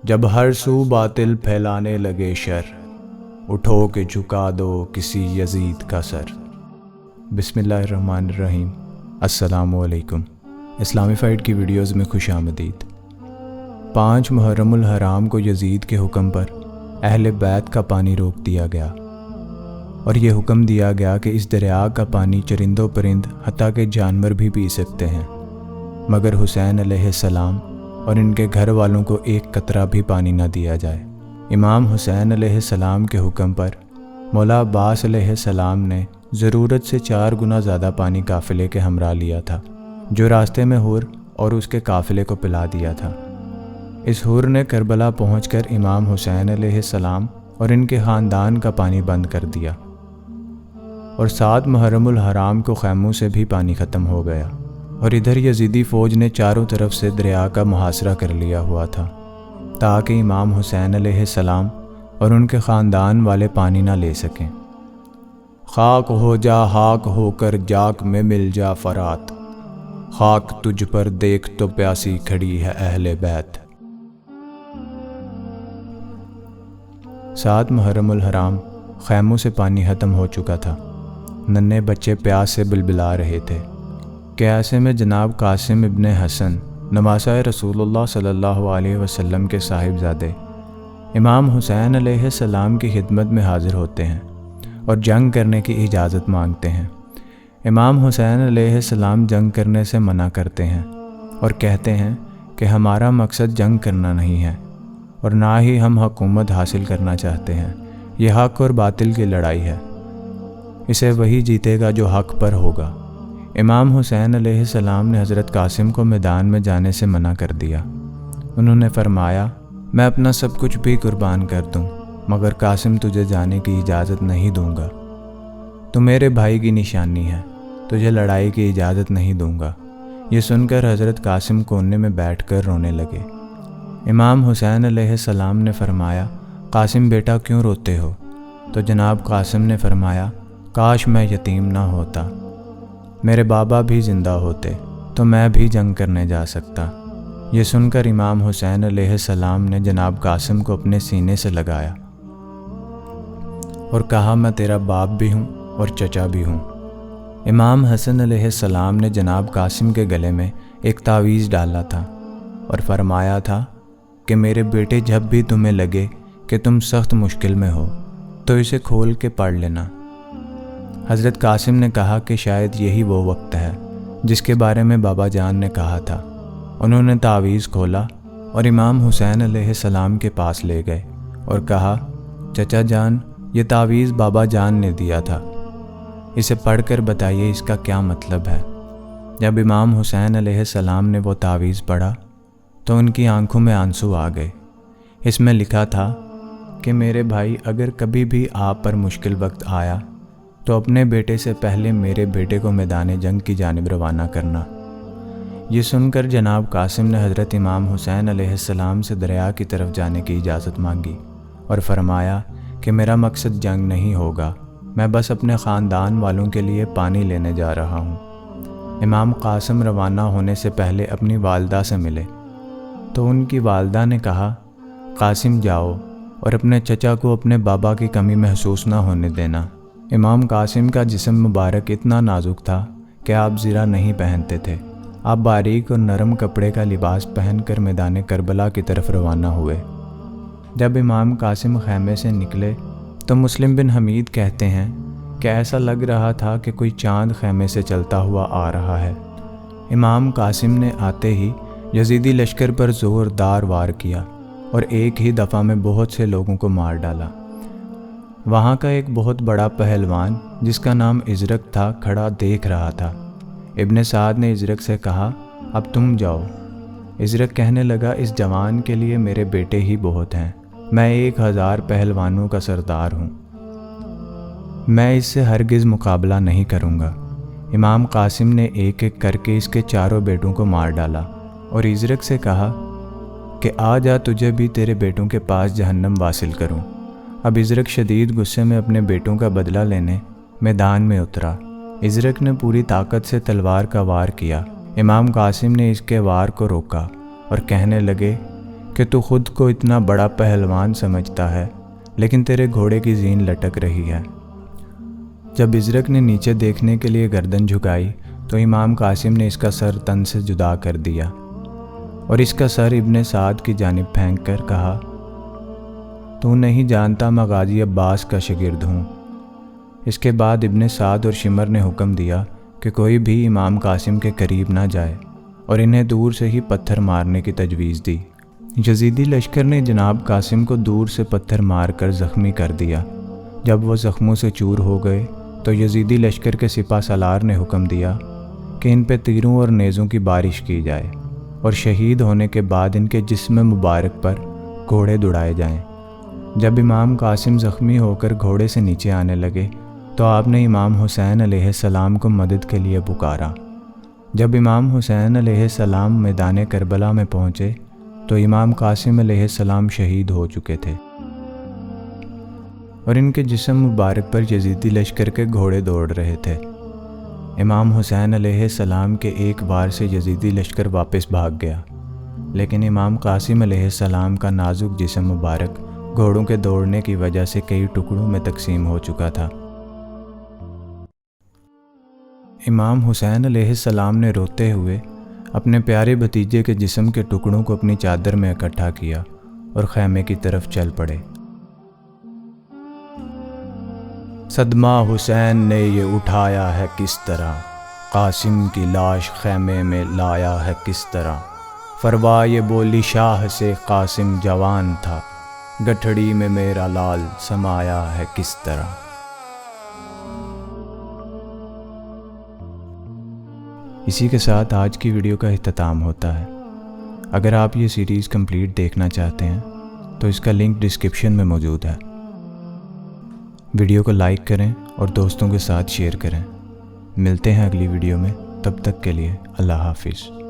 جب ہر سو باطل پھیلانے لگے شر، اٹھو کہ جھکا دو کسی یزید کا سر۔ بسم اللہ الرحمن الرحیم۔ السلام علیکم۔ اسلامفائیڈ کی ویڈیوز میں خوش آمدید۔ 5 محرم الحرام کو یزید کے حکم پر اہل بیت کا پانی روک دیا گیا، اور یہ حکم دیا گیا کہ اس دریا کا پانی چرند و پرند حتیٰ کہ جانور بھی پی سکتے ہیں، مگر حسین علیہ السلام اور ان کے گھر والوں کو ایک قطرہ بھی پانی نہ دیا جائے۔ امام حسین علیہ السلام کے حکم پر مولا عباس علیہ السلام نے ضرورت سے 4 گنا زیادہ پانی قافلے کے ہمراہ لیا تھا، جو راستے میں حور اور اس کے قافلے کو پلا دیا تھا۔ اس حور نے کربلا پہنچ کر امام حسین علیہ السلام اور ان کے خاندان کا پانی بند کر دیا، اور 7 محرم الحرام کو خیموں سے بھی پانی ختم ہو گیا، اور ادھر یزیدی فوج نے چاروں طرف سے دریا کا محاصرہ کر لیا ہوا تھا تاکہ امام حسین علیہ السلام اور ان کے خاندان والے پانی نہ لے سکیں۔ خاک ہو جا خاک ہو کر جاک میں مل جا فرات، خاک تجھ پر دیکھ تو پیاسی کھڑی ہے اہل بیت۔ 7 محرم الحرام خیموں سے پانی ختم ہو چکا تھا، ننھے بچے پیاس سے بلبلا رہے تھے کہ ایسے میں جناب قاسم ابن حسن نواسہ رسول اللہ صلی اللہ علیہ وسلم کے صاحبزادے امام حسین علیہ السلام کی خدمت میں حاضر ہوتے ہیں اور جنگ کرنے کی اجازت مانگتے ہیں۔ امام حسین علیہ السلام جنگ کرنے سے منع کرتے ہیں اور کہتے ہیں کہ ہمارا مقصد جنگ کرنا نہیں ہے، اور نہ ہی ہم حکومت حاصل کرنا چاہتے ہیں۔ یہ حق اور باطل کی لڑائی ہے، اسے وہی جیتے گا جو حق پر ہوگا۔ امام حسین علیہ السلام نے حضرت قاسم کو میدان میں جانے سے منع کر دیا۔ انہوں نے فرمایا، میں اپنا سب کچھ بھی قربان کر دوں مگر قاسم تجھے جانے کی اجازت نہیں دوں گا۔ تو میرے بھائی کی نشانی ہے، تجھے لڑائی کی اجازت نہیں دوں گا۔ یہ سن کر حضرت قاسم کونے میں بیٹھ کر رونے لگے۔ امام حسین علیہ السلام نے فرمایا، قاسم بیٹا کیوں روتے ہو؟ تو جناب قاسم نے فرمایا، کاش میں یتیم نہ ہوتا، میرے بابا بھی زندہ ہوتے تو میں بھی جنگ کرنے جا سکتا۔ یہ سن کر امام حسین علیہ السلام نے جناب قاسم کو اپنے سینے سے لگایا اور کہا، میں تیرا باپ بھی ہوں اور چچا بھی ہوں۔ امام حسن علیہ السلام نے جناب قاسم کے گلے میں ایک تعویذ ڈالا تھا اور فرمایا تھا کہ میرے بیٹے جب بھی تمہیں لگے کہ تم سخت مشکل میں ہو تو اسے کھول کے پڑھ لینا۔ حضرت قاسم نے کہا کہ شاید یہی وہ وقت ہے جس کے بارے میں بابا جان نے کہا تھا۔ انہوں نے تعویذ کھولا اور امام حسین علیہ السلام کے پاس لے گئے اور کہا، چچا جان، یہ تعویذ بابا جان نے دیا تھا، اسے پڑھ کر بتائیے اس کا کیا مطلب ہے۔ جب امام حسین علیہ السلام نے وہ تعویذ پڑھا تو ان کی آنکھوں میں آنسو آ گئے۔ اس میں لکھا تھا کہ میرے بھائی، اگر کبھی بھی آپ پر مشکل وقت آیا تو اپنے بیٹے سے پہلے میرے بیٹے کو میدان جنگ کی جانب روانہ کرنا۔ یہ سن کر جناب قاسم نے حضرت امام حسین علیہ السلام سے دریا کی طرف جانے کی اجازت مانگی اور فرمایا کہ میرا مقصد جنگ نہیں ہوگا، میں بس اپنے خاندان والوں کے لیے پانی لینے جا رہا ہوں۔ امام قاسم روانہ ہونے سے پہلے اپنی والدہ سے ملے تو ان کی والدہ نے کہا، قاسم جاؤ اور اپنے چچا کو اپنے بابا کی کمی محسوس نہ ہونے دینا۔ امام قاسم کا جسم مبارک اتنا نازک تھا کہ آپ زرہ نہیں پہنتے تھے۔ آپ باریک اور نرم کپڑے کا لباس پہن کر میدان کربلا کی طرف روانہ ہوئے۔ جب امام قاسم خیمے سے نکلے تو مسلم بن حمید کہتے ہیں کہ ایسا لگ رہا تھا کہ کوئی چاند خیمے سے چلتا ہوا آ رہا ہے۔ امام قاسم نے آتے ہی یزیدی لشکر پر زوردار وار کیا اور ایک ہی دفعہ میں بہت سے لوگوں کو مار ڈالا۔ وہاں کا ایک بہت بڑا پہلوان جس کا نام ازرق تھا کھڑا دیکھ رہا تھا۔ ابن سعد نے ازرق سے کہا، اب تم جاؤ۔ ازرق کہنے لگا، اس جوان کے لیے میرے بیٹے ہی بہت ہیں، میں 1000 پہلوانوں کا سردار ہوں، میں اس سے ہرگز مقابلہ نہیں کروں گا۔ امام قاسم نے ایک ایک کر کے اس کے 4 بیٹوں کو مار ڈالا اور ازرق سے کہا کہ آ جا، تجھے بھی تیرے بیٹوں کے پاس جہنم واصل کروں۔ اب ازرق شدید غصے میں اپنے بیٹوں کا بدلہ لینے میدان میں اترا۔ ازرق نے پوری طاقت سے تلوار کا وار کیا۔ امام قاسم نے اس کے وار کو روکا اور کہنے لگے کہ تو خود کو اتنا بڑا پہلوان سمجھتا ہے لیکن تیرے گھوڑے کی زین لٹک رہی ہے۔ جب ازرق نے نیچے دیکھنے کے لیے گردن جھکائی تو امام قاسم نے اس کا سر تن سے جدا کر دیا اور اس کا سر ابن سعد کی جانب پھینک کر کہا، تو نہیں جانتا میں غازی عباس کا شاگرد ہوں۔ اس کے بعد ابن سعد اور شمر نے حکم دیا کہ کوئی بھی امام قاسم کے قریب نہ جائے اور انہیں دور سے ہی پتھر مارنے کی تجویز دی۔ یزیدی لشکر نے جناب قاسم کو دور سے پتھر مار کر زخمی کر دیا۔ جب وہ زخموں سے چور ہو گئے تو یزیدی لشکر کے سپہ سالار نے حکم دیا کہ ان پہ تیروں اور نیزوں کی بارش کی جائے اور شہید ہونے کے بعد ان کے جسم مبارک پر گھوڑے دوڑائے جائیں۔ جب امام قاسم زخمی ہو کر گھوڑے سے نیچے آنے لگے تو آپ نے امام حسین علیہ السلام کو مدد کے لیے پکارا۔ جب امام حسین علیہ السلام میدان کربلا میں پہنچے تو امام قاسم علیہ السلام شہید ہو چکے تھے اور ان کے جسم مبارک پر یزیدی لشکر کے گھوڑے دوڑ رہے تھے۔ امام حسین علیہ السلام کے ایک وار سے یزیدی لشکر واپس بھاگ گیا، لیکن امام قاسم علیہ السلام کا نازک جسم مبارک گھوڑوں کے دوڑنے کی وجہ سے کئی ٹکڑوں میں تقسیم ہو چکا تھا۔ امام حسین علیہ السلام نے روتے ہوئے اپنے پیارے بھتیجے کے جسم کے ٹکڑوں کو اپنی چادر میں اکٹھا کیا اور خیمے کی طرف چل پڑے۔ صدمہ حسین نے یہ اٹھایا ہے کس طرح، قاسم کی لاش خیمے میں لایا ہے کس طرح، فروا یہ بولی شاہ سے قاسم جوان تھا، گٹھڑی میں میرا لال سمایا ہے کس طرح۔ اسی کے ساتھ آج کی ویڈیو کا اختتام ہوتا ہے۔ اگر آپ یہ سیریز کمپلیٹ دیکھنا چاہتے ہیں تو اس کا لنک ڈسکرپشن میں موجود ہے۔ ویڈیو کو لائک کریں اور دوستوں کے ساتھ شیئر کریں۔ ملتے ہیں اگلی ویڈیو میں، تب تک کے لیے اللہ حافظ۔